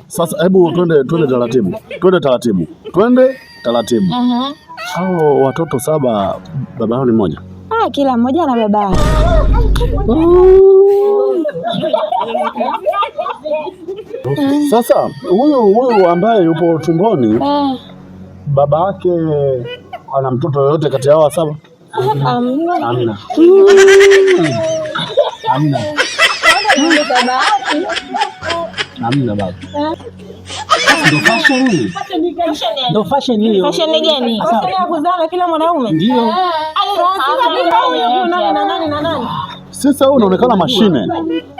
Sasa hebu twende taratibu. Twende taratibu. Hao watoto 7 baba yao ni mmoja? Kila mmoja na baba yake. Sasa huyu ambaye yupo tumboni baba yake ana mtoto yoyote kati ya hao 7? Hamna. Hamna baba. Ndio fashion hiyo. Fashion gani? Fashion ya kuzaa kila mwanaume. Ndio. Sasa wewe unaonekana mashine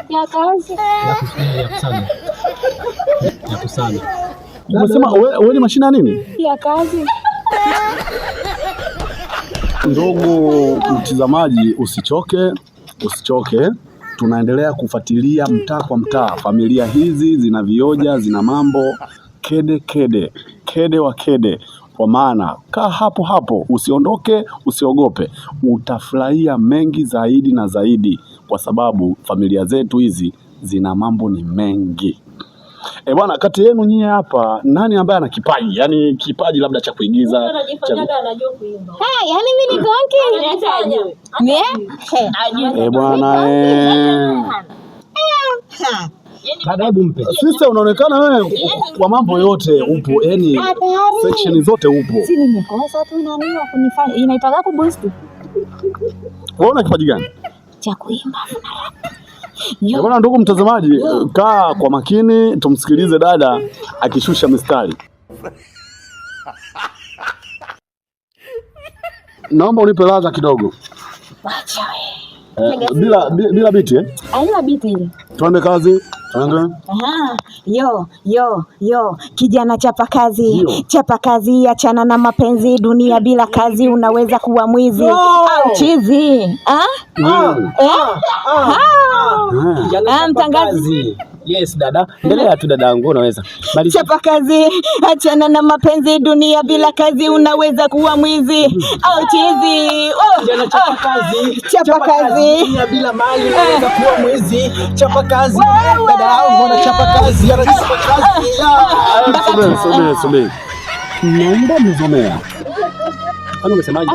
ya kazi. Ya kusana. Unasema wewe ni mashine ya nini? Ya kazi. Ndugu mtazamaji, usichoke. Tunaendelea kufuatilia mtaa kwa mtaa. Familia hizi zina vioja, zina mambo kede wa kede. Kwa maana kaa hapo, usiondoke, usiogope. Utafurahia mengi zaidi na zaidi, kwa sababu familia zetu hizi zina mambo ni mengi. Bwana, kati yenu nyie hapa nani ambaye ana kipaji? Yaani kipaji labda cha kuigiza. Anajua kuimba. Yaani mimi niko bwana Karibu mpe. Sasa unaonekana wewe kwa mambo yote upo, yaani section zote upo. Si nimekosa tu nani wa kunifanya inaitwa kuboost. Wewe una kipaji gani? Cha kuimba. Bwana, ndugu mtazamaji, kaa kwa makini tumsikilize dada akishusha mistari. Naomba unipe ladha kidogo. Acha wewe. Bila biti Haina biti ile. Tuende kazi. Yo, kijana chapa kazi, achana na mapenzi. Dunia bila kazi unaweza kuwa mwizi au chizi. Mtangazi. Yes dada, endelea tu dada yangu, unaweza. Chapa kazi, achana na mapenzi. Dunia bila kazi unaweza kuwa mwizi au chizi. Kijana Chapa kazi. Dunia bila mali unaweza kuwa mwizi. Chapa kazi. Dada yangu anachapa kazi, Subiri. Naomba mzomea. Kwani umesemaje?